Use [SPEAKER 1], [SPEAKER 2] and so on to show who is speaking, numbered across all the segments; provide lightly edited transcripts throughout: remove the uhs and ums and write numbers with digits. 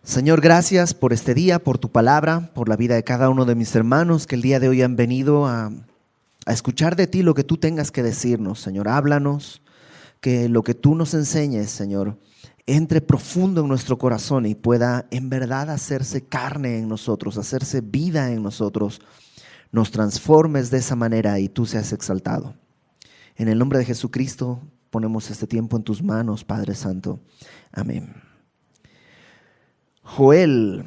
[SPEAKER 1] Señor, gracias por este día, por tu palabra, por la vida de cada uno de mis hermanos que el día de hoy han venido a escuchar de ti lo que tú tengas que decirnos. Señor, háblanos, que lo que tú nos enseñes, Señor, entre profundo en nuestro corazón y pueda en verdad hacerse carne en nosotros, hacerse vida en nosotros. Nos transformes de esa manera y tú seas exaltado. En el nombre de Jesucristo ponemos este tiempo en tus manos, Padre Santo. Amén. Joel,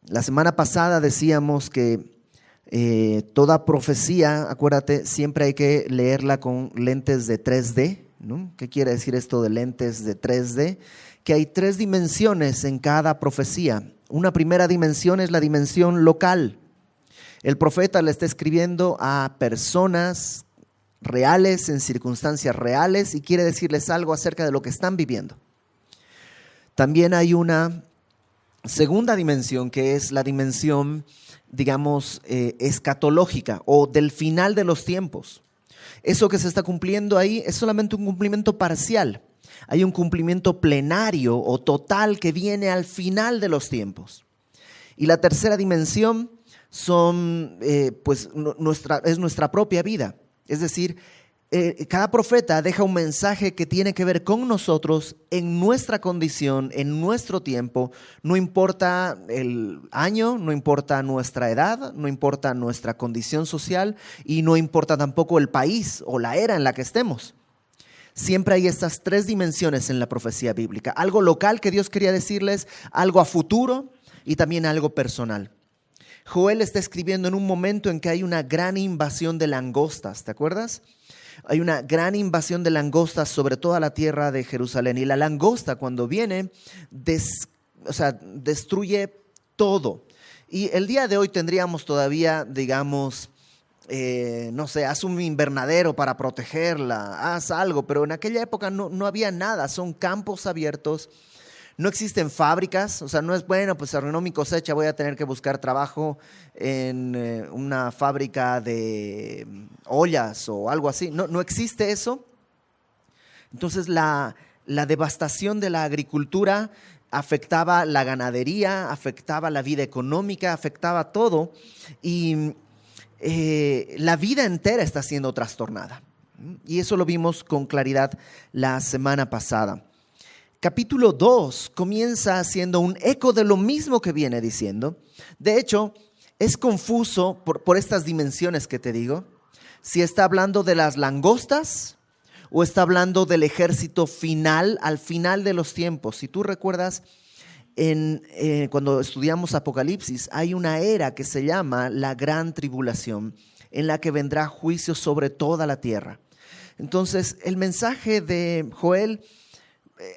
[SPEAKER 1] la semana pasada decíamos que toda profecía, acuérdate, siempre hay que leerla con lentes de 3D, ¿no? ¿Qué quiere decir esto de lentes de 3D? Que hay 3 dimensiones en cada profecía. Una primera dimensión es la dimensión local. El profeta le está escribiendo a personas reales, en circunstancias reales, y quiere decirles algo acerca de lo que están viviendo. También hay una segunda dimensión, que es la dimensión, digamos, escatológica o del final de los tiempos. Eso que se está cumpliendo ahí es solamente un cumplimiento parcial. Hay un cumplimiento plenario o total que viene al final de los tiempos. Y la tercera dimensión es nuestra propia vida. Es decir, cada profeta deja un mensaje que tiene que ver con nosotros en nuestra condición, en nuestro tiempo. No importa el año, no importa nuestra edad, no importa nuestra condición social y no importa tampoco el país o la era en la que estemos. Siempre hay estas 3 dimensiones en la profecía bíblica. Algo local que Dios quería decirles, algo a futuro y también algo personal. Joel está escribiendo en un momento en que hay una gran invasión de langostas, ¿te acuerdas? Hay una gran invasión de langostas sobre toda la tierra de Jerusalén. Y la langosta cuando viene, destruye todo. Y el día de hoy tendríamos todavía, digamos, haz un invernadero para protegerla, haz algo. Pero en aquella época no había nada, son campos abiertos. No existen fábricas, o sea, no es bueno, pues se arruinó mi cosecha, voy a tener que buscar trabajo en una fábrica de ollas o algo así. No existe eso. Entonces la devastación de la agricultura afectaba la ganadería, afectaba la vida económica, afectaba todo. Y la vida entera está siendo trastornada. Y eso lo vimos con claridad la semana pasada. Capítulo 2 comienza haciendo un eco de lo mismo que viene diciendo. De hecho, es confuso por estas dimensiones que te digo, si está hablando de las langostas o está hablando del ejército final, al final de los tiempos. Si tú recuerdas, cuando estudiamos Apocalipsis, hay una era que se llama la Gran Tribulación, en la que vendrá juicio sobre toda la tierra. Entonces, el mensaje de Joel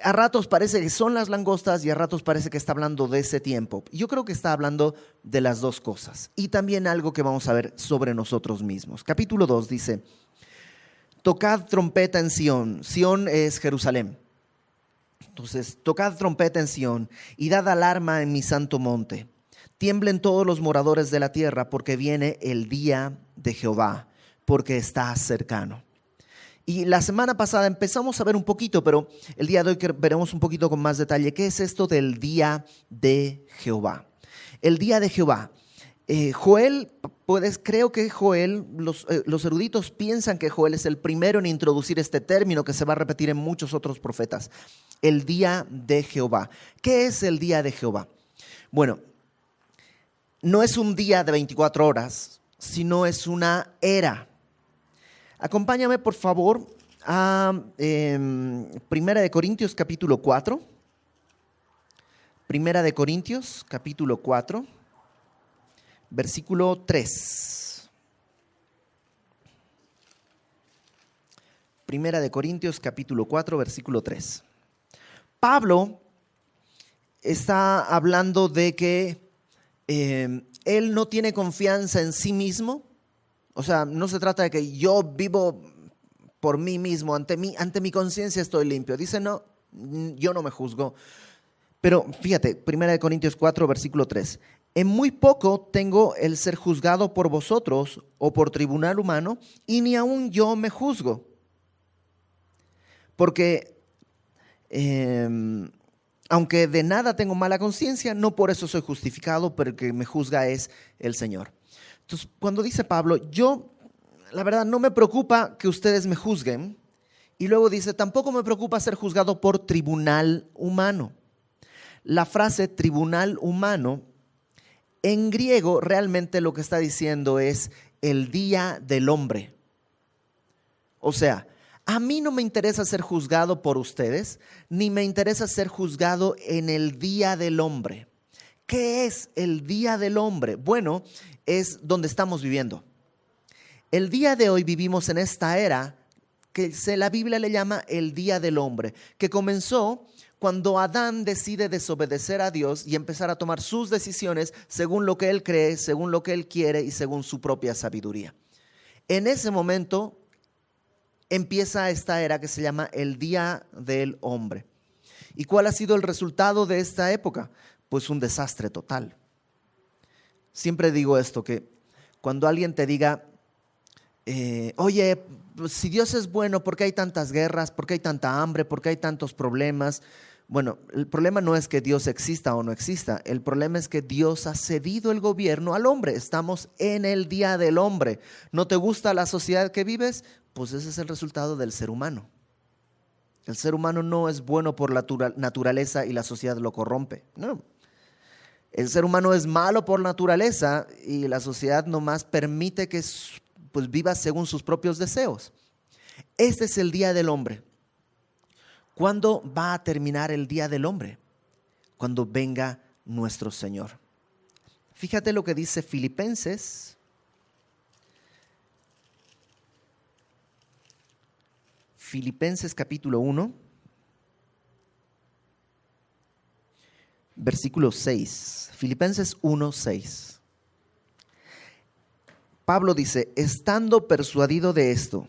[SPEAKER 1] a ratos parece que son las langostas y a ratos parece que está hablando de ese tiempo. Yo creo que está hablando de las dos cosas y también algo que vamos a ver sobre nosotros mismos. Capítulo 2 dice: tocad trompeta en Sión. Sión es Jerusalén. Entonces, tocad trompeta en Sión y dad alarma en mi santo monte. Tiemblen todos los moradores de la tierra, porque viene el día de Jehová, porque está cercano. Y la semana pasada empezamos a ver un poquito, pero el día de hoy veremos un poquito con más detalle. ¿Qué es esto del día de Jehová? El día de Jehová. Creo que Joel, los eruditos piensan que Joel es el primero en introducir este término que se va a repetir en muchos otros profetas. El día de Jehová. ¿Qué es el día de Jehová? Bueno, no es un día de 24 horas, sino es una era. Acompáñame, por favor, a Primera de Corintios capítulo 4. Primera de Corintios capítulo 4, versículo 3. Primera de Corintios capítulo 4, versículo 3. Pablo está hablando de que él no tiene confianza en sí mismo. O sea, no se trata de que yo vivo por mí mismo, ante mi conciencia estoy limpio. Dice, no, yo no me juzgo. Pero fíjate, 1 Corintios 4, versículo 3. En muy poco tengo el ser juzgado por vosotros o por tribunal humano, y ni aun yo me juzgo. Porque Aunque de nada tengo mala conciencia, no por eso soy justificado, pero el que me juzga es el Señor. Entonces, cuando dice Pablo, la verdad, no me preocupa que ustedes me juzguen. Y luego dice, tampoco me preocupa ser juzgado por tribunal humano. La frase tribunal humano, en griego realmente lo que está diciendo es el día del hombre. O sea, a mí no me interesa ser juzgado por ustedes, ni me interesa ser juzgado en el día del hombre. ¿Qué es el día del hombre? Bueno, es donde estamos viviendo. El día de hoy vivimos en esta era que la Biblia le llama el día del hombre, que comenzó cuando Adán decide desobedecer a Dios y empezar a tomar sus decisiones según lo que él cree, según lo que él quiere y según su propia sabiduría. En ese momento empieza esta era que se llama el día del hombre. ¿Y cuál ha sido el resultado de esta época? Pues un desastre total. Siempre digo esto, que cuando alguien te diga, oye, pues si Dios es bueno, ¿por qué hay tantas guerras? ¿Por qué hay tanta hambre? ¿Por qué hay tantos problemas? Bueno, el problema no es que Dios exista o no exista. El problema es que Dios ha cedido el gobierno al hombre. Estamos en el día del hombre. ¿No te gusta la sociedad que vives? Pues ese es el resultado del ser humano. El ser humano no es bueno por la naturaleza y la sociedad lo corrompe. No. El ser humano es malo por naturaleza y la sociedad nomás permite que pues viva según sus propios deseos. Este es el día del hombre. ¿Cuándo va a terminar el día del hombre? Cuando venga nuestro Señor. Fíjate lo que dice Filipenses. Filipenses capítulo 1, versículo 6. Filipenses 1, 6. Pablo dice, estando persuadido de esto,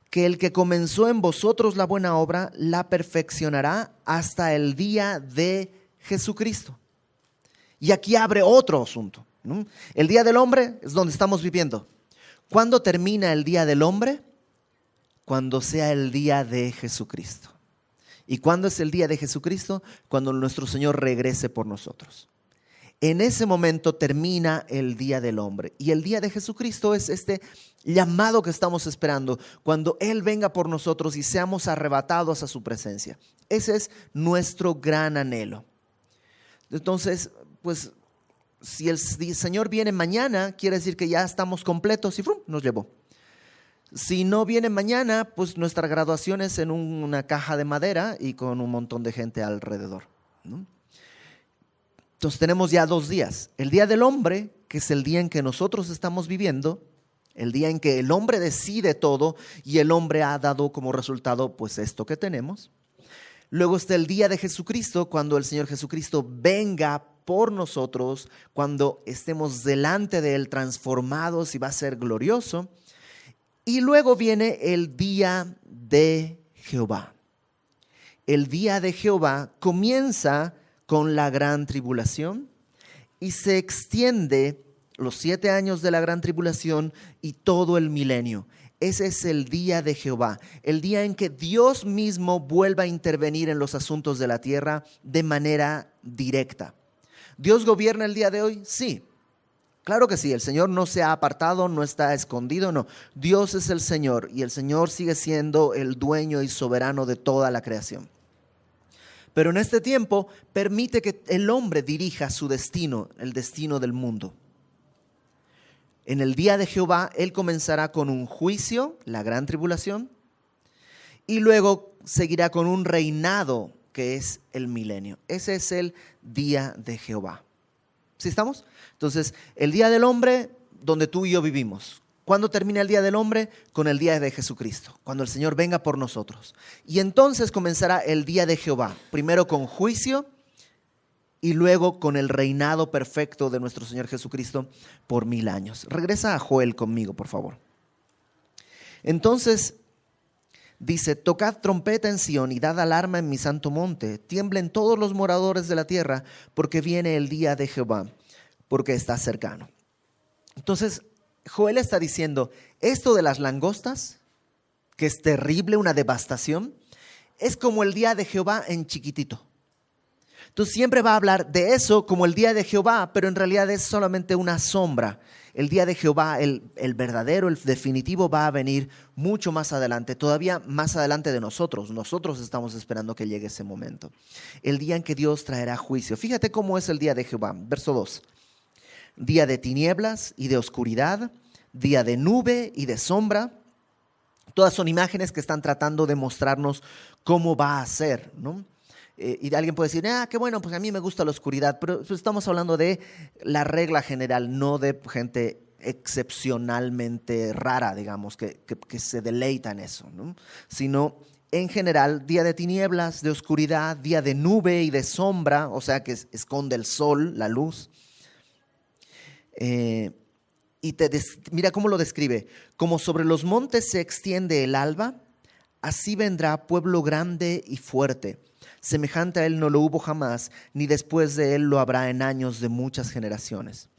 [SPEAKER 1] que el que comenzó en vosotros la buena obra, la perfeccionará hasta el día de Jesucristo. Y aquí abre otro asunto, ¿no? El día del hombre es donde estamos viviendo. ¿Cuándo termina el día del hombre? Cuando sea el día de Jesucristo. ¿Y cuándo es el día de Jesucristo? Cuando nuestro Señor regrese por nosotros. En ese momento termina el día del hombre. Y el día de Jesucristo es este llamado que estamos esperando, cuando Él venga por nosotros y seamos arrebatados a su presencia. Ese es nuestro gran anhelo. Entonces, pues, si el Señor viene mañana, quiere decir que ya estamos completos y ¡frum!, nos llevó. Si no viene mañana, pues nuestra graduación es en una caja de madera y con un montón de gente alrededor, ¿no? Entonces tenemos ya 2 días. El día del hombre, que es el día en que nosotros estamos viviendo, el día en que el hombre decide todo y el hombre ha dado como resultado pues esto que tenemos. Luego está el día de Jesucristo, cuando el Señor Jesucristo venga por nosotros, cuando estemos delante de Él transformados y va a ser glorioso. Y luego viene el día de Jehová. El día de Jehová comienza con la gran tribulación y se extiende los 7 años de la gran tribulación y todo el milenio. Ese es el día de Jehová, el día en que Dios mismo vuelva a intervenir en los asuntos de la tierra de manera directa. ¿Dios gobierna el día de hoy? Sí, claro que sí. El Señor no se ha apartado, no está escondido, no. Dios es el Señor y el Señor sigue siendo el dueño y soberano de toda la creación. Pero en este tiempo permite que el hombre dirija su destino, el destino del mundo. En el día de Jehová, Él comenzará con un juicio, la gran tribulación, y luego seguirá con un reinado que es el milenio. Ese es el día de Jehová. ¿Sí estamos? Entonces, el día del hombre, donde tú y yo vivimos. ¿Cuándo termina el día del hombre? Con el día de Jesucristo, cuando el Señor venga por nosotros. Y entonces comenzará el día de Jehová, primero con juicio y luego con el reinado perfecto de nuestro Señor Jesucristo por 1000 años. Regresa a Joel conmigo, por favor. Entonces dice, tocad trompeta en Sión y dad alarma en mi santo monte. Tiemblen todos los moradores de la tierra, porque viene el día de Jehová, porque está cercano. Entonces, Joel está diciendo, esto de las langostas, que es terrible, una devastación, es como el día de Jehová en chiquitito. Entonces siempre va a hablar de eso como el día de Jehová, pero en realidad es solamente una sombra. El día de Jehová, el verdadero, el definitivo, va a venir mucho más adelante, todavía más adelante de nosotros. Nosotros estamos esperando que llegue ese momento. El día en que Dios traerá juicio. Fíjate cómo es el día de Jehová. Verso 2. Día de tinieblas y de oscuridad, día de nube y de sombra. Todas son imágenes que están tratando de mostrarnos cómo va a ser, ¿no? Y alguien puede decir, qué bueno, pues a mí me gusta la oscuridad, pero estamos hablando de la regla general, no de gente excepcionalmente rara, digamos, que se deleita en eso, ¿no? Sino en general, día de tinieblas, de oscuridad, día de nube y de sombra, o sea que esconde el sol, la luz. Mira cómo lo describe. Como sobre los montes se extiende el alba, así vendrá pueblo grande y fuerte. Semejante a él no lo hubo jamás, ni después de él lo habrá en años de muchas generaciones.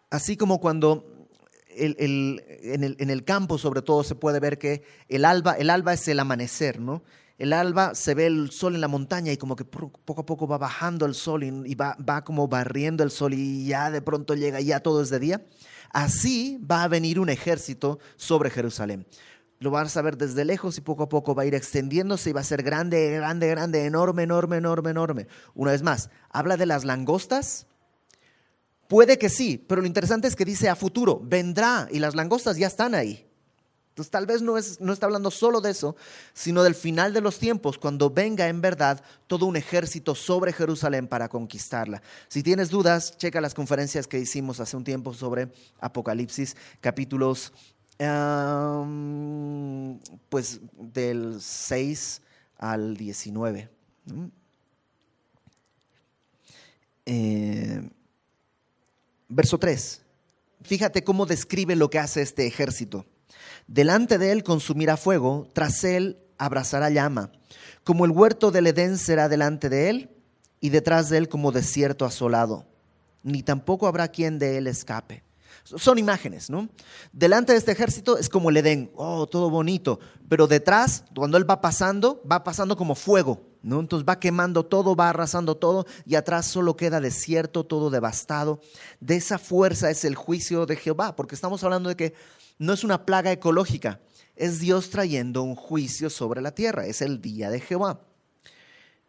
[SPEAKER 1] Así como cuando en el campo sobre todo se puede ver que el alba es el amanecer, ¿no? El alba se ve el sol en la montaña y como que poco a poco va bajando el sol y va como barriendo el sol y ya de pronto llega y ya todo es de día. Así va a venir un ejército sobre Jerusalén. Lo vas a ver desde lejos y poco a poco va a ir extendiéndose y va a ser grande, grande, grande, enorme, enorme, enorme, enorme. Una vez más, ¿habla de las langostas? Puede que sí, pero lo interesante es que dice a futuro, vendrá y las langostas ya están ahí. Entonces tal vez no está hablando solo de eso, sino del final de los tiempos, cuando venga en verdad todo un ejército sobre Jerusalén para conquistarla. Si tienes dudas, checa las conferencias que hicimos hace un tiempo sobre Apocalipsis, capítulos pues del 6 al 19. Verso 3. Fíjate cómo describe lo que hace este ejército. Delante de él consumirá fuego, tras él abrazará llama. Como el huerto del Edén será delante de él, y detrás de él como desierto asolado. Ni tampoco habrá quien de él escape. Son imágenes, ¿no? Delante de este ejército es como el Edén, todo bonito, pero detrás, cuando él va pasando como fuego, ¿no? Entonces va quemando todo, va arrasando todo y atrás solo queda desierto, todo devastado. De esa fuerza es el juicio de Jehová, porque estamos hablando de que no es una plaga ecológica, es Dios trayendo un juicio sobre la tierra, es el día de Jehová.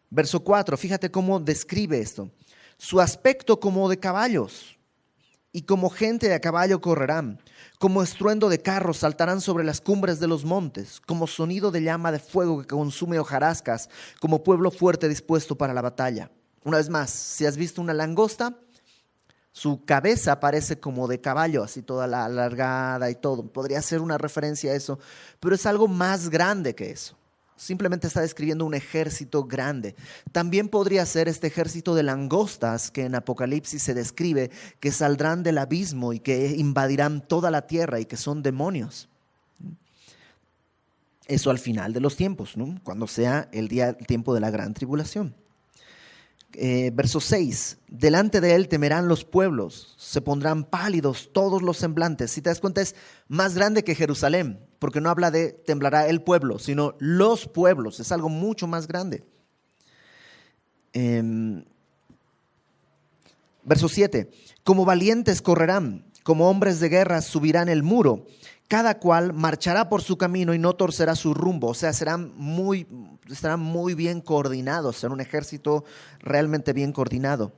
[SPEAKER 1] Verso 4, fíjate cómo describe esto. Su aspecto como de caballos, y como gente de a caballo correrán, como estruendo de carros saltarán sobre las cumbres de los montes, como sonido de llama de fuego que consume hojarascas, como pueblo fuerte dispuesto para la batalla. Una vez más, si has visto una langosta, su cabeza parece como de caballo, así toda la alargada y todo. Podría ser una referencia a eso, pero es algo más grande que eso. Simplemente está describiendo un ejército grande. También podría ser este ejército de langostas que en Apocalipsis se describe, que saldrán del abismo y que invadirán toda la tierra y que son demonios. Eso al final de los tiempos, ¿no? Cuando sea el tiempo de la gran tribulación. Verso 6, delante de él temerán los pueblos, se pondrán pálidos todos los semblantes. Si te das cuenta, es más grande que Jerusalén, porque no habla de temblará el pueblo, sino los pueblos, es algo mucho más grande. Verso 7, como valientes correrán, como hombres de guerra subirán el muro, cada cual marchará por su camino y no torcerá su rumbo. O sea, estarán muy bien coordinados, será un ejército realmente bien coordinado.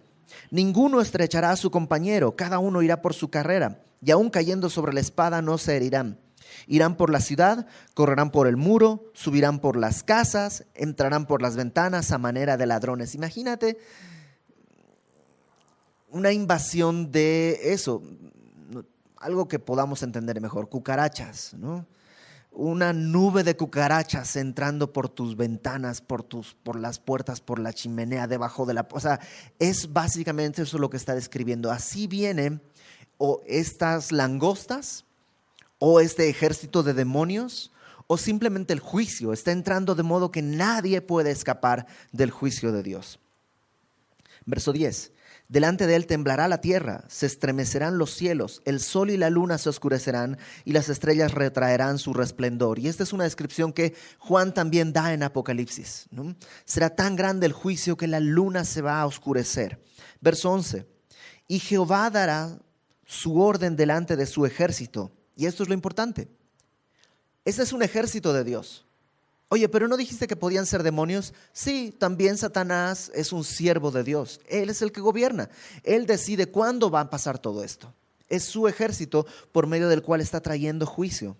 [SPEAKER 1] Ninguno estrechará a su compañero, cada uno irá por su carrera, y aun cayendo sobre la espada no se herirán. Irán por la ciudad, correrán por el muro, subirán por las casas, entrarán por las ventanas a manera de ladrones. Imagínate una invasión de eso, algo que podamos entender mejor, cucarachas, ¿no? Una nube de cucarachas entrando por tus ventanas, por las puertas, por la chimenea, debajo de la... O sea, es básicamente eso lo que está describiendo. Así vienen o estas langostas, o este ejército de demonios, o simplemente el juicio. Está entrando de modo que nadie puede escapar del juicio de Dios. Verso 10. Delante de él temblará la tierra, se estremecerán los cielos, el sol y la luna se oscurecerán y las estrellas retraerán su resplendor. Y esta es una descripción que Juan también da en Apocalipsis, ¿no? Será tan grande el juicio que la luna se va a oscurecer. Verso 11. Y Jehová dará su orden delante de su ejército. Y esto es lo importante. Ese es un ejército de Dios. Oye, pero ¿no dijiste que podían ser demonios? Sí, también Satanás es un siervo de Dios. Él es el que gobierna. Él decide cuándo va a pasar todo esto. Es su ejército por medio del cual está trayendo juicio.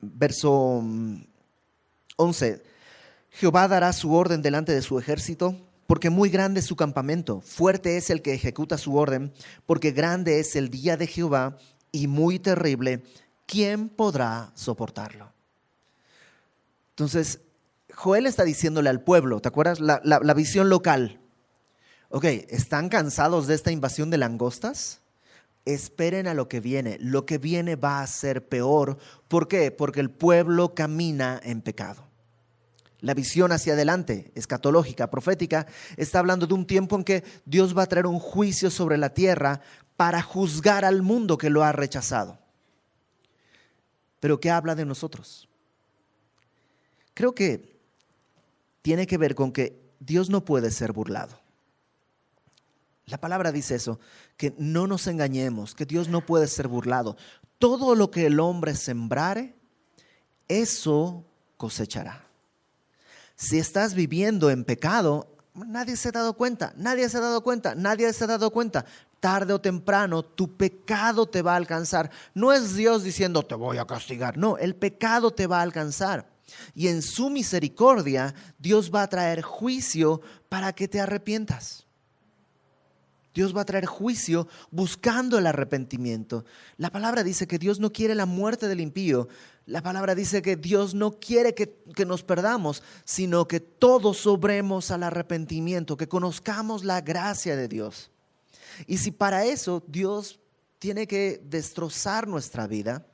[SPEAKER 1] Verso 11. Jehová dará su orden delante de su ejército, porque muy grande es su campamento. Fuerte es el que ejecuta su orden, porque grande es el día de Jehová y muy terrible. ¿Quién podrá soportarlo? Entonces, Joel está diciéndole al pueblo, ¿te acuerdas? La visión local. Ok, ¿están cansados de esta invasión de langostas? Esperen a lo que viene. Lo que viene va a ser peor. ¿Por qué? Porque el pueblo camina en pecado. La visión hacia adelante, escatológica, profética, está hablando de un tiempo en que Dios va a traer un juicio sobre la tierra para juzgar al mundo que lo ha rechazado. Pero ¿qué habla de nosotros? Creo que tiene que ver con que Dios no puede ser burlado. La palabra dice eso, que no nos engañemos, que Dios no puede ser burlado. Todo lo que el hombre sembrare, eso cosechará. Si estás viviendo en pecado, nadie se ha dado cuenta. Tarde o temprano tu pecado te va a alcanzar. No es Dios diciendo te voy a castigar. No, el pecado te va a alcanzar. Y en su misericordia Dios va a traer juicio para que te arrepientas. Dios va a traer juicio buscando el arrepentimiento. La palabra dice que Dios no quiere la muerte del impío. La palabra dice que Dios no quiere que nos perdamos, sino que todos obremos al arrepentimiento, que conozcamos la gracia de Dios. Y si para eso Dios tiene que destrozar nuestra vida,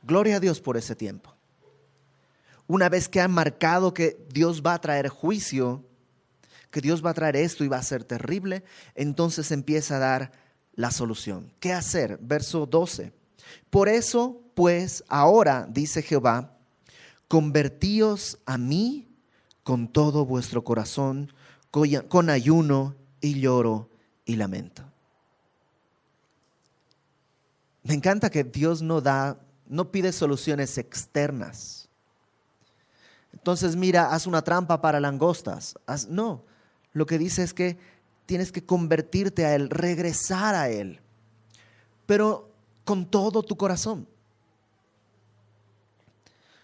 [SPEAKER 1] gloria a Dios por ese tiempo. Una vez que ha marcado que Dios va a traer juicio, que Dios va a traer esto y va a ser terrible, entonces empieza a dar la solución. ¿Qué hacer? Verso 12. Por eso, pues, ahora, dice Jehová, convertíos a mí con todo vuestro corazón, con ayuno y lloro y lamento. Me encanta que Dios no pide soluciones externas. Entonces, mira, haz una trampa para langostas. No, lo que dice es que tienes que convertirte a Él, regresar a Él, pero con todo tu corazón.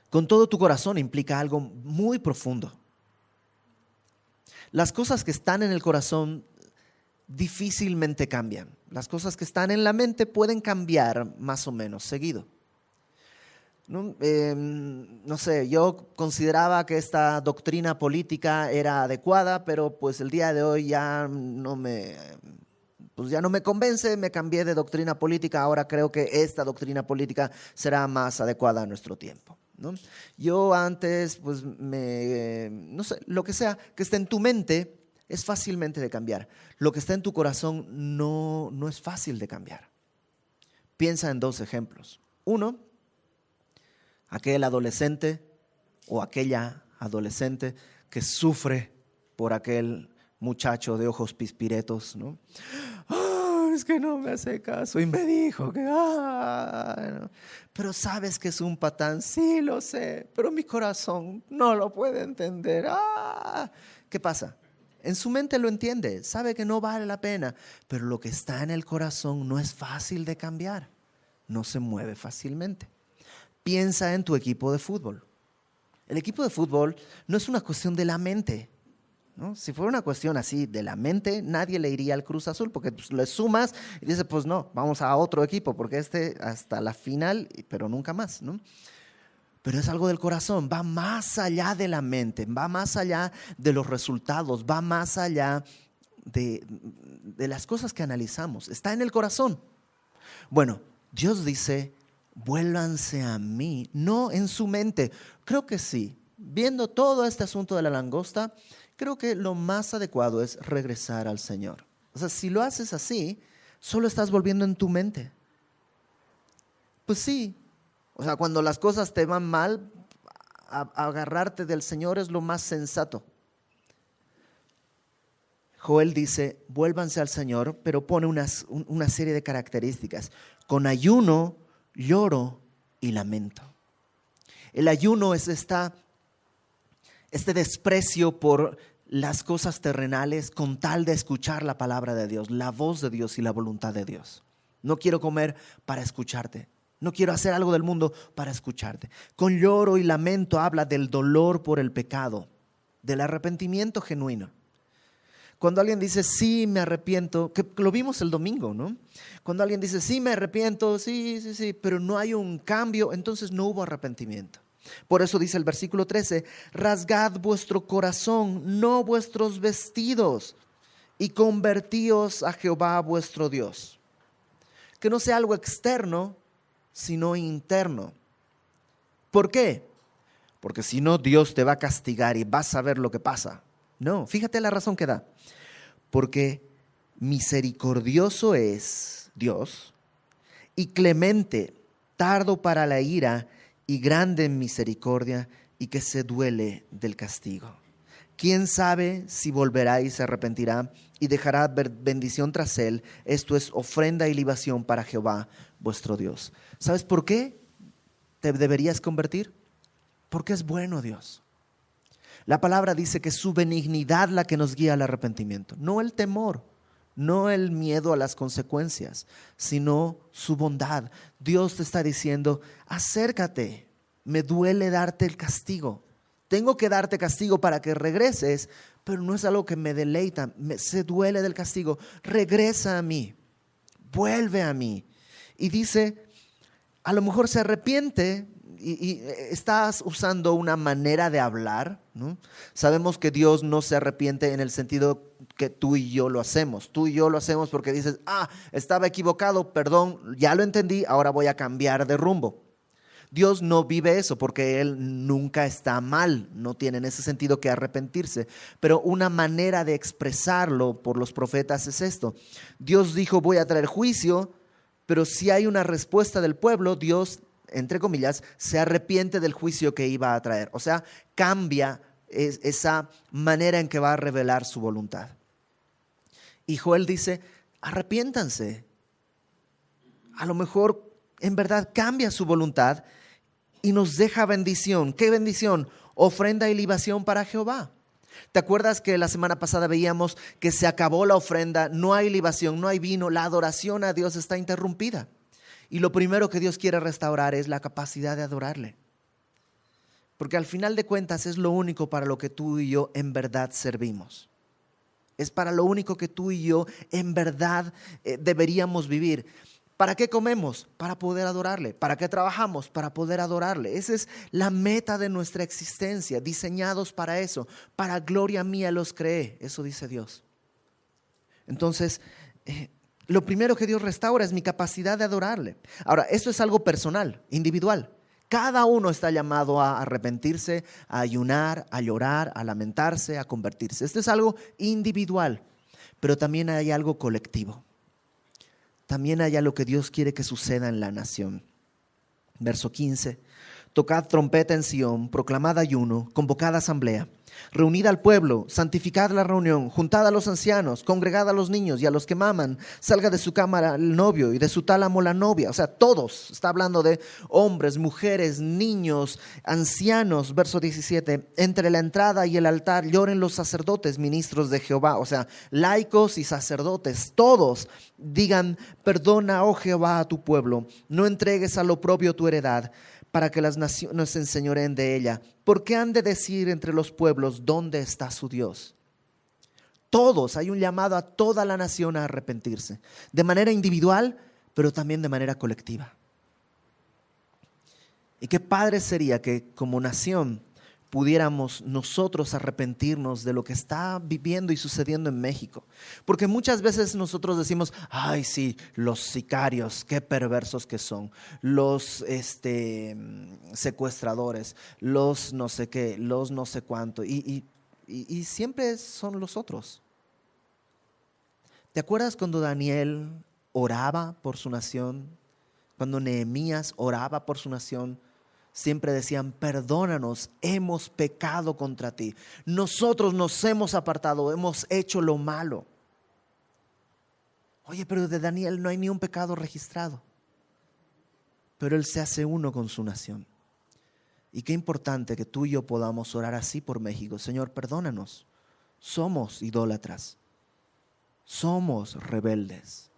[SPEAKER 1] Con todo tu corazón implica algo muy profundo. Las cosas que están en el corazón difícilmente cambian. Las cosas que están en la mente pueden cambiar más o menos seguido. No sé, yo consideraba que esta doctrina política era adecuada, pero pues el día de hoy ya no me convence, me cambié de doctrina política, ahora creo que esta doctrina política será más adecuada a nuestro tiempo, ¿no? Yo antes, pues no sé, lo que sea que esté en tu mente es fácilmente de cambiar. Lo que está en tu corazón no es fácil de cambiar. Piensa en dos ejemplos. Uno, aquel adolescente o aquella adolescente que sufre por aquel muchacho de ojos pispiretos, ¿no? Es que no me hace caso y me dijo que, no. Pero sabes que es un patán, sí lo sé, pero mi corazón no lo puede entender. ¿Qué pasa? En su mente lo entiende, sabe que no vale la pena, pero lo que está en el corazón no es fácil de cambiar, no se mueve fácilmente. Piensa en tu equipo de fútbol. El equipo de fútbol no es una cuestión de la mente, ¿no? Si fuera una cuestión así de la mente, nadie le iría al Cruz Azul, porque pues, le sumas y dices, pues no, vamos a otro equipo, porque hasta la final, pero nunca más, ¿no? Pero es algo del corazón, va más allá de la mente, va más allá de los resultados, va más allá de las cosas que analizamos, está en el corazón. Bueno, Dios dice, vuélvanse a mí, no en su mente. Creo que sí, viendo todo este asunto de la langosta, creo que lo más adecuado es regresar al Señor. O sea, si lo haces así, solo estás volviendo en tu mente. Pues sí, o sea, cuando las cosas te van mal, agarrarte del Señor es lo más sensato. Joel dice, vuélvanse al Señor, pero pone una serie de características. Con ayuno, lloro y lamento. El ayuno es este desprecio por las cosas terrenales con tal de escuchar la palabra de Dios, la voz de Dios y la voluntad de Dios. No quiero comer para escucharte. No quiero hacer algo del mundo para escucharte. Con lloro y lamento habla del dolor por el pecado, del arrepentimiento genuino. Cuando alguien dice, sí, me arrepiento, que lo vimos el domingo, ¿no? Cuando alguien dice, sí, me arrepiento, sí, pero no hay un cambio, entonces no hubo arrepentimiento. Por eso dice el versículo 13, rasgad vuestro corazón, no vuestros vestidos, y convertíos a Jehová vuestro Dios. Que no sea algo externo, sino interno. ¿Por qué? Porque si no, Dios te va a castigar y vas a ver lo que pasa. No, fíjate la razón que da. Porque misericordioso es Dios y clemente, tardo para la ira y grande en misericordia y que se duele del castigo. ¿Quién sabe si volverá y se arrepentirá y dejará bendición tras él? Esto es ofrenda y libación para Jehová vuestro Dios. ¿Sabes por qué te deberías convertir? Porque es bueno Dios. La palabra dice que es su benignidad la que nos guía al arrepentimiento, no el temor, no el miedo a las consecuencias, sino su bondad. Dios te está diciendo, acércate, me duele darte el castigo. Tengo que darte castigo para que regreses, pero no es algo que me deleita, se duele del castigo. Regresa a mí, vuelve a mí. Y dice, a lo mejor se arrepiente. Y estás usando una manera de hablar, ¿no? Sabemos que Dios no se arrepiente en el sentido que tú y yo lo hacemos. Tú y yo lo hacemos porque dices, estaba equivocado, perdón, ya lo entendí, ahora voy a cambiar de rumbo. Dios no vive eso porque Él nunca está mal, no tiene en ese sentido que arrepentirse. Pero una manera de expresarlo por los profetas es esto. Dios dijo, voy a traer juicio, pero si hay una respuesta del pueblo, Dios, entre comillas, se arrepiente del juicio que iba a traer. O sea, cambia esa manera en que va a revelar su voluntad. Y Joel dice, arrepiéntanse. A lo mejor en verdad cambia su voluntad y nos deja bendición. ¿Qué bendición? Ofrenda y libación para Jehová. ¿Te acuerdas que la semana pasada veíamos que se acabó la ofrenda, no hay libación, no hay vino, la adoración a Dios está interrumpida? Y lo primero que Dios quiere restaurar es la capacidad de adorarle. Porque al final de cuentas es lo único para lo que tú y yo en verdad servimos. Es para lo único que tú y yo en verdad deberíamos vivir. ¿Para qué comemos? Para poder adorarle. ¿Para qué trabajamos? Para poder adorarle. Esa es la meta de nuestra existencia, diseñados para eso. Para gloria mía los creé, eso dice Dios. Entonces, lo primero que Dios restaura es mi capacidad de adorarle. Ahora, esto es algo personal, individual. Cada uno está llamado a arrepentirse, a ayunar, a llorar, a lamentarse, a convertirse. Esto es algo individual, pero también hay algo colectivo. También hay algo que Dios quiere que suceda en la nación. Verso 15. Tocad trompeta en Sión, proclamad ayuno, convocad asamblea. Reunid al pueblo, santificad la reunión, juntad a los ancianos, congregad a los niños y a los que maman. Salga de su cámara el novio y de su tálamo la novia. O sea, todos. Está hablando de hombres, mujeres, niños, ancianos. Verso 17. Entre la entrada y el altar lloren los sacerdotes, ministros de Jehová. O sea, laicos y sacerdotes, todos digan, perdona, oh Jehová, a tu pueblo. No entregues al oprobio tu heredad, para que las naciones se enseñoreen de ella. ¿Por qué han de decir entre los pueblos dónde está su Dios? Todos, hay un llamado a toda la nación a arrepentirse, de manera individual, pero también de manera colectiva. Y qué padre sería que como nación pudiéramos nosotros arrepentirnos de lo que está viviendo y sucediendo en México. Porque muchas veces nosotros decimos, ay sí, los sicarios, qué perversos que son, los secuestradores, los no sé qué, los no sé cuánto. Y y siempre son los otros. ¿Te acuerdas cuando Daniel oraba por su nación? Cuando Nehemías oraba por su nación, siempre decían: perdónanos, hemos pecado contra ti. Nosotros nos hemos apartado, hemos hecho lo malo. Oye, pero de Daniel no hay ni un pecado registrado. Pero él se hace uno con su nación. Y qué importante que tú y yo podamos orar así por México. Señor, perdónanos. Somos idólatras. Somos rebeldes.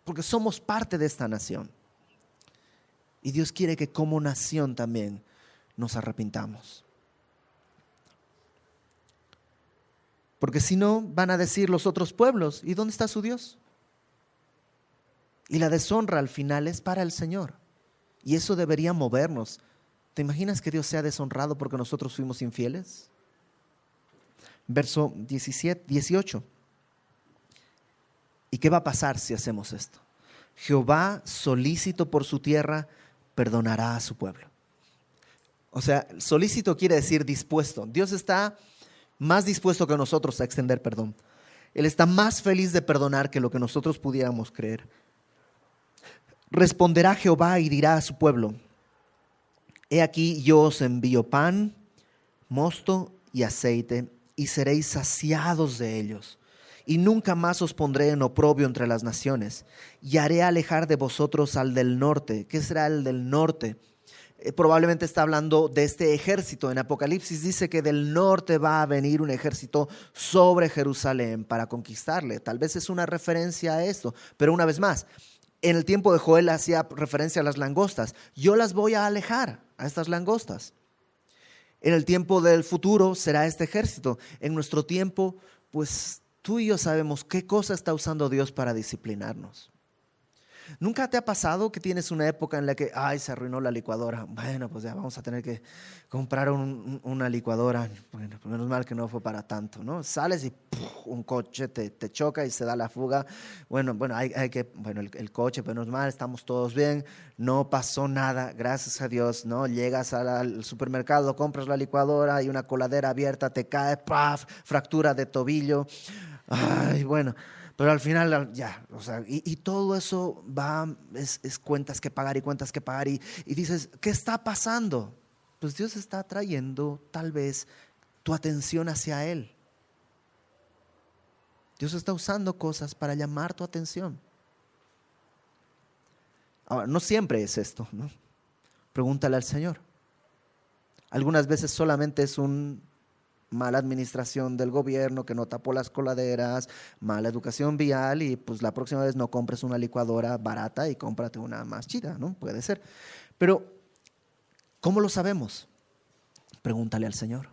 [SPEAKER 1] Porque somos parte de esta nación. Y Dios quiere que como nación también nos arrepintamos. Porque si no, van a decir los otros pueblos: ¿y dónde está su Dios? Y la deshonra al final es para el Señor. Y eso debería movernos. ¿Te imaginas que Dios sea deshonrado porque nosotros fuimos infieles? Verso 18. ¿Y qué va a pasar si hacemos esto? Jehová, solícito por su tierra, perdonará a su pueblo. O sea, solícito quiere decir dispuesto. Dios está más dispuesto que nosotros a extender perdón. Él está más feliz de perdonar que lo que nosotros pudiéramos creer. Responderá Jehová y dirá a su pueblo: he aquí yo os envío pan, mosto y aceite, y seréis saciados de ellos. Y nunca más os pondré en oprobio entre las naciones, y haré alejar de vosotros al del norte. ¿Qué será el del norte? Probablemente está hablando de este ejército. En Apocalipsis dice que del norte va a venir un ejército sobre Jerusalén para conquistarle. Tal vez es una referencia a esto, pero una vez más, en el tiempo de Joel hacía referencia a las langostas. Yo las voy a alejar, a estas langostas. En el tiempo del futuro será este ejército. En nuestro tiempo, pues tú y yo sabemos qué cosa está usando Dios para disciplinarnos. ¿Nunca te ha pasado que tienes una época en la que se arruinó la licuadora? Bueno, pues ya vamos a tener que comprar una licuadora. Bueno, pues menos mal que no fue para tanto, ¿no? Sales y un coche te choca y se da la fuga. Bueno, el coche, menos mal, estamos todos bien, no pasó nada, gracias a Dios, ¿no? Llegas al supermercado, compras la licuadora, hay una coladera abierta, te cae, ¡paf!, fractura de tobillo. Pero al final ya, y todo eso es cuentas que pagar y dices: ¿qué está pasando? Pues Dios está trayendo tal vez tu atención hacia Él. Dios está usando cosas para llamar tu atención. Ahora, no siempre es esto, ¿no? Pregúntale al Señor. Algunas veces solamente es una mala administración del gobierno que no tapó las coladeras, mala educación vial, y pues la próxima vez no compres una licuadora barata y cómprate una más chida, ¿no? Puede ser. Pero, ¿cómo lo sabemos? Pregúntale al Señor.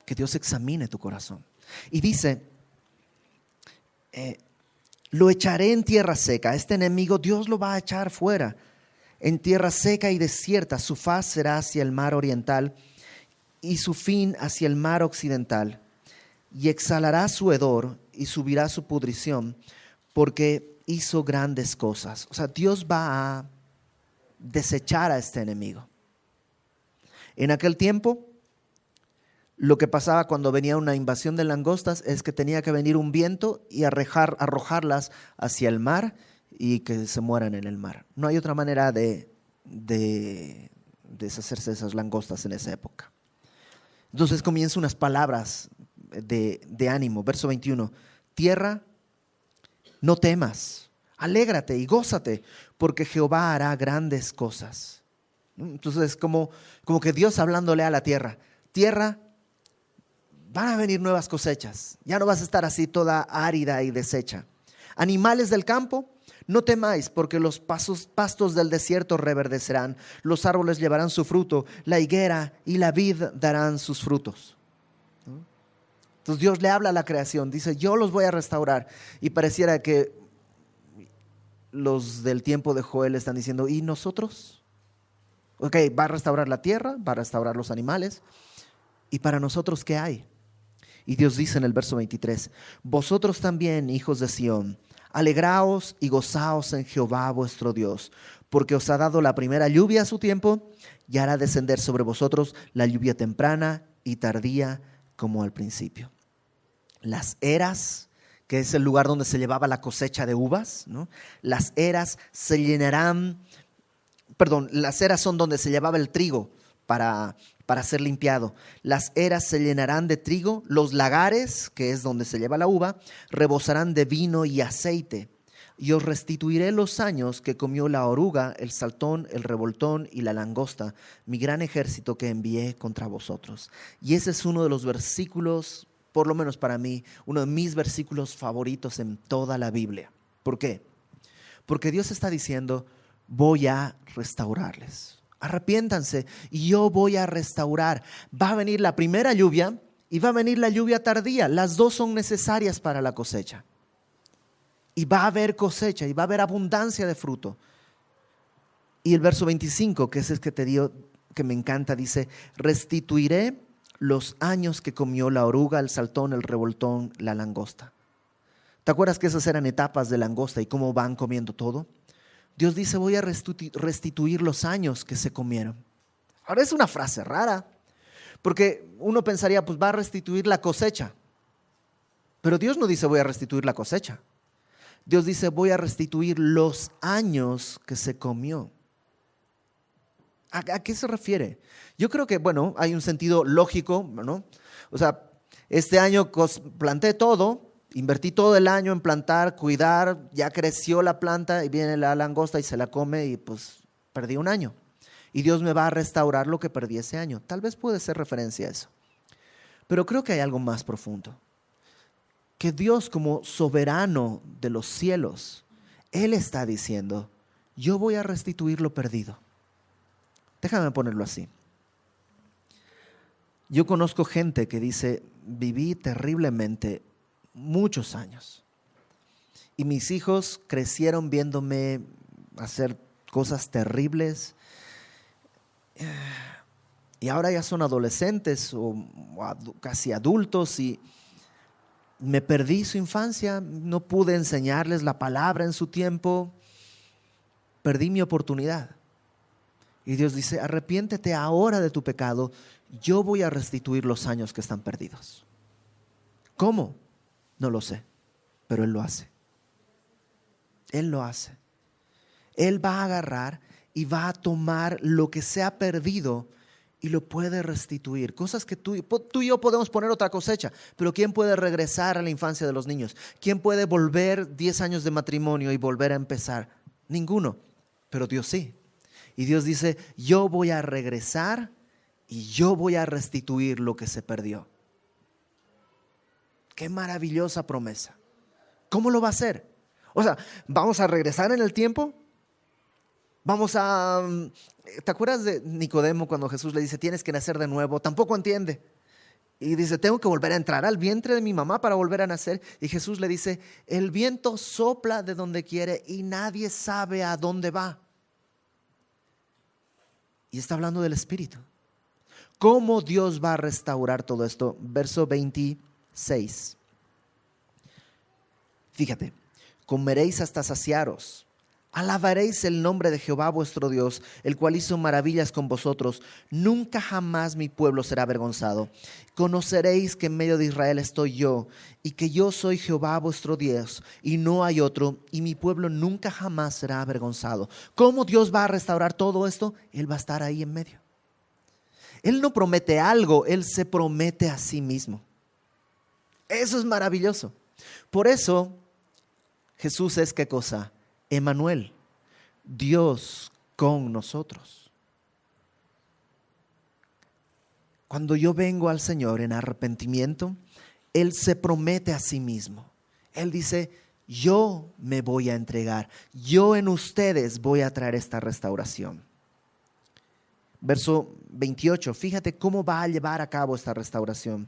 [SPEAKER 1] Que Dios examine tu corazón. Y dice: lo echaré en tierra seca. Este enemigo Dios lo va a echar fuera. En tierra seca y desierta, su faz será hacia el mar oriental y su fin hacia el mar occidental, y exhalará su hedor y subirá su pudrición, porque hizo grandes cosas. O sea, Dios va a desechar a este enemigo. En aquel tiempo, lo que pasaba cuando venía una invasión de langostas es que tenía que venir un viento y arrojarlas hacia el mar y que se mueran en el mar. No hay otra manera de deshacerse de esas langostas en esa época. Entonces comienzan unas palabras de ánimo. Verso 21. Tierra, no temas, alégrate y gózate, porque Jehová hará grandes cosas. Entonces como que Dios hablándole a la tierra: tierra, van a venir nuevas cosechas, ya no vas a estar así toda árida y deshecha. Animales del campo, no temáis, porque los pastos del desierto reverdecerán, los árboles llevarán su fruto, la higuera y la vid darán sus frutos. Entonces Dios le habla a la creación, dice: yo los voy a restaurar. Y pareciera que los del tiempo de Joel están diciendo: ¿y nosotros? Ok, va a restaurar la tierra, va a restaurar los animales. ¿Y para nosotros qué hay? Y Dios dice en el verso 23: vosotros también, hijos de Sión, alegraos y gozaos en Jehová vuestro Dios, porque os ha dado la primera lluvia a su tiempo, y hará descender sobre vosotros la lluvia temprana y tardía como al principio. Las eras, que es el lugar donde se llevaba la cosecha de uvas, ¿no? Las eras son donde se llevaba el trigo para ser limpiado. Las eras se llenarán de trigo, los lagares, que es donde se lleva la uva, rebosarán de vino y aceite. Y os restituiré los años que comió la oruga, el saltón, el revoltón y la langosta, mi gran ejército que envié contra vosotros. Y ese es uno de los versículos, por lo menos para mí, uno de mis versículos favoritos en toda la Biblia. ¿Por qué? Porque Dios está diciendo, voy a restaurarles. Arrepiéntanse y yo voy a restaurar. Va a venir la primera lluvia y va a venir la lluvia tardía. Las dos son necesarias para la cosecha. Y va a haber cosecha y va a haber abundancia de fruto. Y el verso 25, que es el que te digo que me encanta, dice, restituiré los años que comió la oruga, el saltón, el revoltón, la langosta. ¿Te acuerdas que esas eran etapas de langosta y cómo van comiendo todo? Dios dice, voy a restituir los años que se comieron. Ahora es una frase rara, porque uno pensaría, pues va a restituir la cosecha. Pero Dios no dice, voy a restituir la cosecha. Dios dice, voy a restituir los años que se comió. ¿A qué se refiere? Yo creo que, bueno, hay un sentido lógico, ¿no? O sea, este año planté todo, invertí todo el año en plantar, cuidar, ya creció la planta y viene la langosta y se la come y pues perdí un año. Y Dios me va a restaurar lo que perdí ese año. Tal vez puede ser referencia a eso. Pero creo que hay algo más profundo. Que Dios, como soberano de los cielos, Él está diciendo, yo voy a restituir lo perdido. Déjame ponerlo así. Yo conozco gente que dice, viví terriblemente muchos años. Y mis hijos crecieron viéndome hacer cosas terribles. Y ahora ya son adolescentes o casi adultos y me perdí su infancia, no pude enseñarles la palabra en su tiempo, perdí mi oportunidad. Y Dios dice, arrepiéntete ahora de tu pecado, yo voy a restituir los años que están perdidos. ¿Cómo? No lo sé, pero Él lo hace. Él lo hace. Él va a agarrar y va a tomar lo que se ha perdido y lo puede restituir. Cosas que tú y yo podemos poner otra cosecha, pero ¿quién puede regresar a la infancia de los niños? ¿Quién puede volver 10 años de matrimonio y volver a empezar? Ninguno, pero Dios sí. Y Dios dice, yo voy a regresar y yo voy a restituir lo que se perdió. Qué maravillosa promesa. ¿Cómo lo va a hacer? O sea, ¿vamos a regresar en el tiempo? ¿Te acuerdas de Nicodemo cuando Jesús le dice, tienes que nacer de nuevo? Tampoco entiende. Y dice, tengo que volver a entrar al vientre de mi mamá para volver a nacer. Y Jesús le dice, el viento sopla de donde quiere y nadie sabe a dónde va. Y está hablando del Espíritu. ¿Cómo Dios va a restaurar todo esto? Verso 26. Fíjate, comeréis hasta saciaros. Alabaréis el nombre de Jehová vuestro Dios, el cual hizo maravillas con vosotros. Nunca jamás mi pueblo será avergonzado. Conoceréis que en medio de Israel estoy yo, y que yo soy Jehová vuestro Dios, y no hay otro, y mi pueblo nunca jamás será avergonzado. ¿Cómo Dios va a restaurar todo esto? Él va a estar ahí en medio. Él no promete algo, Él se promete a sí mismo. Eso es maravilloso. Por eso, Jesús es ¿qué cosa? Emmanuel, Dios con nosotros. Cuando yo vengo al Señor en arrepentimiento, Él se promete a sí mismo. Él dice, yo me voy a entregar, yo en ustedes voy a traer esta restauración. Verso 28, fíjate cómo va a llevar a cabo esta restauración.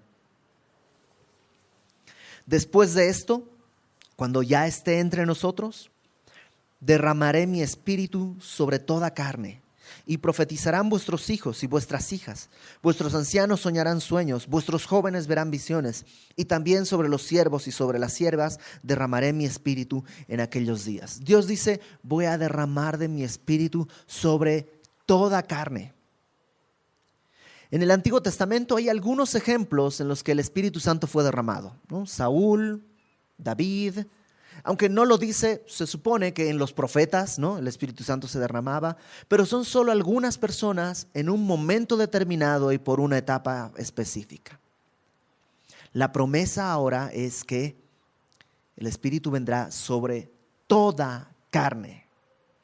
[SPEAKER 1] Después de esto, cuando ya esté entre nosotros, derramaré mi espíritu sobre toda carne, y profetizarán vuestros hijos y vuestras hijas. Vuestros ancianos soñarán sueños, vuestros jóvenes verán visiones, y también sobre los siervos y sobre las siervas derramaré mi espíritu en aquellos días. Dios dice, voy a derramar de mi espíritu sobre toda carne. En el Antiguo Testamento hay algunos ejemplos en los que el Espíritu Santo fue derramado, ¿no? Saúl, David, aunque no lo dice, se supone que en los profetas, ¿no?, el Espíritu Santo se derramaba, pero son solo algunas personas en un momento determinado y por una etapa específica. La promesa ahora es que el Espíritu vendrá sobre toda carne.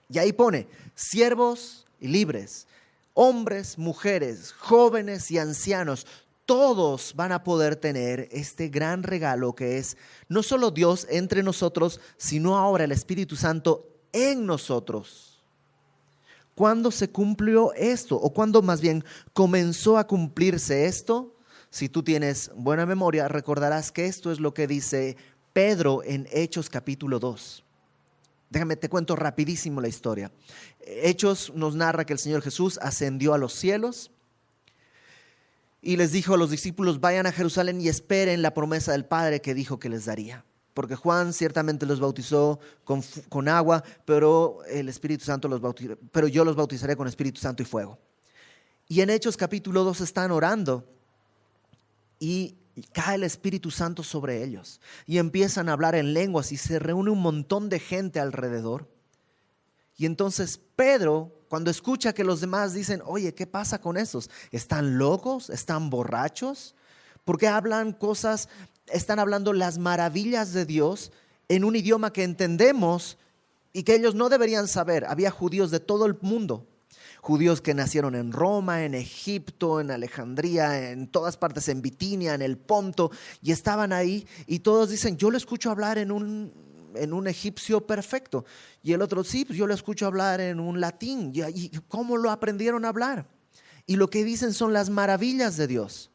[SPEAKER 1] Y ahí pone, siervos y libres, hombres, mujeres, jóvenes y ancianos, todos van a poder tener este gran regalo que es no solo Dios entre nosotros, sino ahora el Espíritu Santo en nosotros. ¿Cuándo se cumplió esto? O cuándo más bien comenzó a cumplirse esto. Si tú tienes buena memoria, recordarás que esto es lo que dice Pedro en Hechos capítulo 2. Déjame, te cuento rapidísimo la historia. Hechos nos narra que el Señor Jesús ascendió a los cielos y les dijo a los discípulos, vayan a Jerusalén y esperen la promesa del Padre que dijo que les daría. Porque Juan ciertamente los bautizó con agua, pero el Espíritu Santo pero yo los bautizaré con Espíritu Santo y fuego. Y en Hechos capítulo 2 están orando y cae el Espíritu Santo sobre ellos y empiezan a hablar en lenguas y se reúne un montón de gente alrededor. Y entonces Pedro, cuando escucha que los demás dicen, oye, ¿qué pasa con esos? ¿Están locos? ¿Están borrachos? ¿Por qué están hablando las maravillas de Dios en un idioma que entendemos y que ellos no deberían saber? Había judíos de todo el mundo. Judíos que nacieron en Roma, en Egipto, en Alejandría, en todas partes, en Bitinia, en el Ponto, y estaban ahí y todos dicen, yo lo escucho hablar en un egipcio perfecto. Y el otro, sí, pues yo lo escucho hablar en un latín. ¿Y cómo lo aprendieron a hablar? Y lo que dicen son las maravillas de Dios.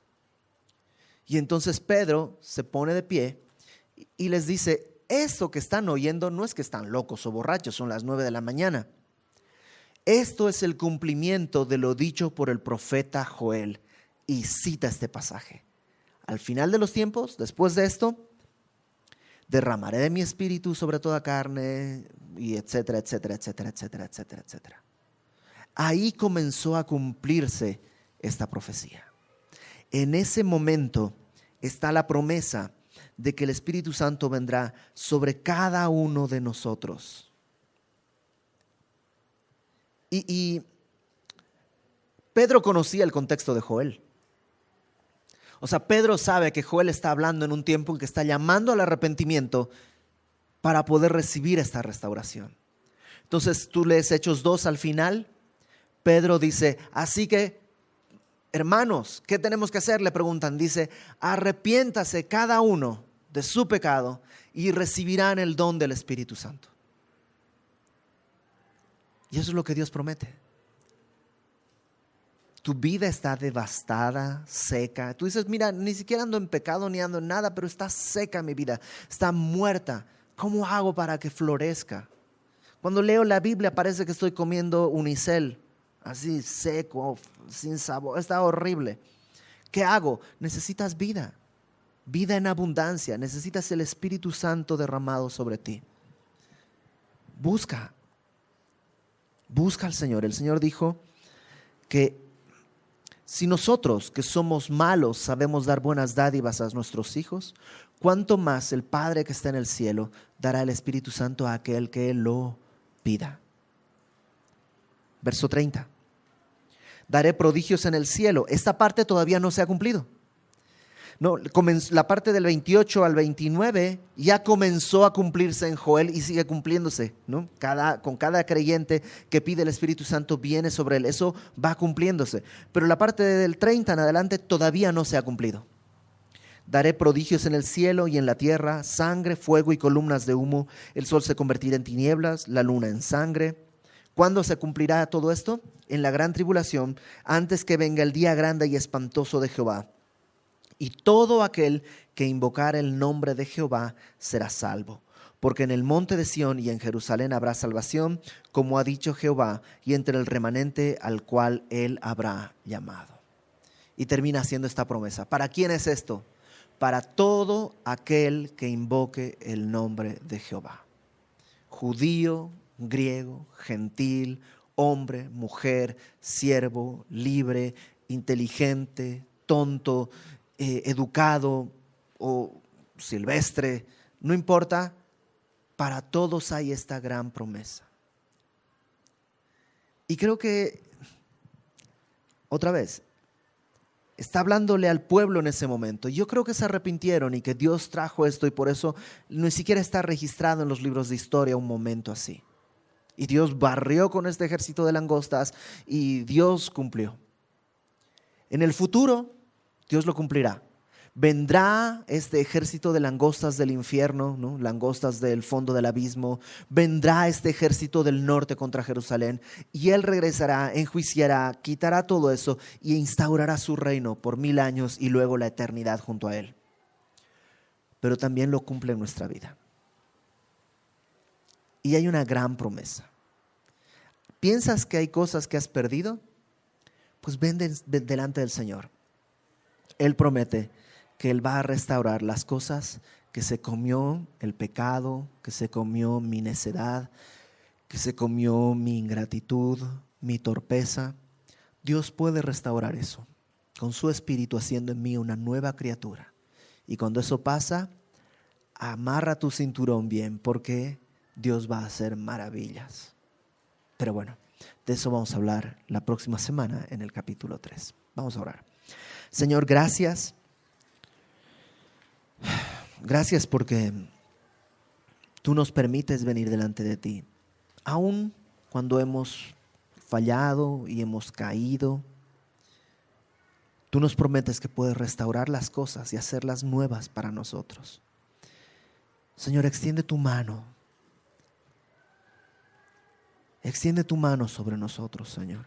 [SPEAKER 1] Y entonces Pedro se pone de pie y les dice, esto que están oyendo no es que están locos o borrachos, son las 9 de la mañana. Esto es el cumplimiento de lo dicho por el profeta Joel. Y cita este pasaje. Al final de los tiempos, después de esto, derramaré de mi espíritu sobre toda carne, y etcétera, etcétera, etcétera, etcétera, etcétera, etcétera. Ahí comenzó a cumplirse esta profecía. En ese momento está la promesa de que el Espíritu Santo vendrá sobre cada uno de nosotros. Y Pedro conocía el contexto de Joel. O sea, Pedro sabe que Joel está hablando en un tiempo en que está llamando al arrepentimiento para poder recibir esta restauración. Entonces tú lees Hechos 2 al final, Pedro dice, así que, hermanos, ¿qué tenemos que hacer? Le preguntan, dice, arrepiéntase cada uno de su pecado y recibirán el don del Espíritu Santo. Y eso es lo que Dios promete. Tu vida está devastada, seca. Tú dices, mira, ni siquiera ando en pecado ni ando en nada, pero está seca mi vida, está muerta. ¿Cómo hago para que florezca? Cuando leo la Biblia parece que estoy comiendo unicel, así seco, sin sabor, está horrible. ¿Qué hago? Necesitas vida, vida en abundancia. Necesitas el Espíritu Santo derramado sobre ti. Busca al Señor. El Señor dijo que si nosotros que somos malos sabemos dar buenas dádivas a nuestros hijos, ¿cuánto más el Padre que está en el cielo dará el Espíritu Santo a aquel que lo pida? Verso 30. Daré prodigios en el cielo. Esta parte todavía no se ha cumplido. No, la parte del 28 al 29 ya comenzó a cumplirse en Joel y sigue cumpliéndose, ¿no? Con cada creyente que pide el Espíritu Santo viene sobre él. Eso va cumpliéndose. Pero la parte del 30 en adelante todavía no se ha cumplido. Daré prodigios en el cielo y en la tierra, sangre, fuego y columnas de humo. El sol se convertirá en tinieblas, la luna en sangre. ¿Cuándo se cumplirá todo esto? En la gran tribulación, antes que venga el día grande y espantoso de Jehová. Y todo aquel que invocar el nombre de Jehová será salvo. Porque en el monte de Sión y en Jerusalén habrá salvación, como ha dicho Jehová, y entre el remanente al cual él habrá llamado. Y termina haciendo esta promesa. ¿Para quién es esto? Para todo aquel que invoque el nombre de Jehová. Judío, griego, gentil, hombre, mujer, siervo, libre, inteligente, tonto, educado o silvestre, no importa, para todos hay esta gran promesa. Y creo que, otra vez, está hablándole al pueblo en ese momento. Yo creo que se arrepintieron y que Dios trajo esto y por eso ni siquiera está registrado en los libros de historia un momento así. Y Dios barrió con este ejército de langostas y Dios cumplió. En el futuro, Dios lo cumplirá. Vendrá este ejército de langostas del infierno, ¿no? Langostas del fondo del abismo. Vendrá este ejército del norte contra Jerusalén y Él regresará, enjuiciará, quitará todo eso y instaurará su reino por 1000 años y luego la eternidad junto a Él. Pero también lo cumple en nuestra vida. Y hay una gran promesa. ¿Piensas que hay cosas que has perdido? Pues ven delante del Señor. Él promete que Él va a restaurar las cosas que se comió el pecado, que se comió mi necedad, que se comió mi ingratitud, mi torpeza. Dios puede restaurar eso con su Espíritu haciendo en mí una nueva criatura. Y cuando eso pasa, amarra tu cinturón bien porque Dios va a hacer maravillas. Pero bueno, de eso vamos a hablar la próxima semana en el capítulo 3. Vamos a orar. Señor, gracias. Gracias porque tú nos permites venir delante de ti, aun cuando hemos fallado y hemos caído. Tú nos prometes que puedes restaurar las cosas y hacerlas nuevas para nosotros. Señor, extiende tu mano. Extiende tu mano sobre nosotros, Señor.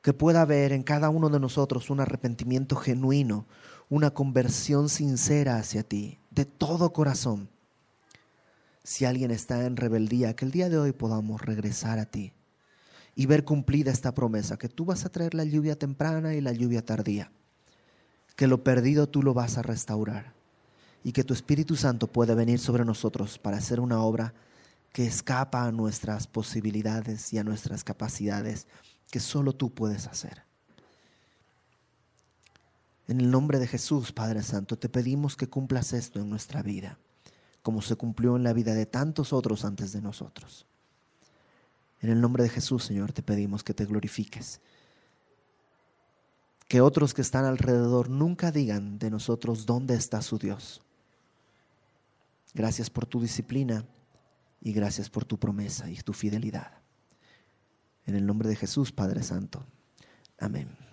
[SPEAKER 1] Que pueda haber en cada uno de nosotros un arrepentimiento genuino, una conversión sincera hacia ti, de todo corazón. Si alguien está en rebeldía, que el día de hoy podamos regresar a ti y ver cumplida esta promesa, que tú vas a traer la lluvia temprana y la lluvia tardía, que lo perdido tú lo vas a restaurar y que tu Espíritu Santo pueda venir sobre nosotros para hacer una obra que escapa a nuestras posibilidades y a nuestras capacidades, que solo tú puedes hacer. En el nombre de Jesús, Padre Santo, te pedimos que cumplas esto en nuestra vida, como se cumplió en la vida de tantos otros antes de nosotros. En el nombre de Jesús, Señor, te pedimos que te glorifiques. Que otros que están alrededor nunca digan de nosotros dónde está su Dios. Gracias por tu disciplina y gracias por tu promesa y tu fidelidad. En el nombre de Jesús, Padre Santo. Amén.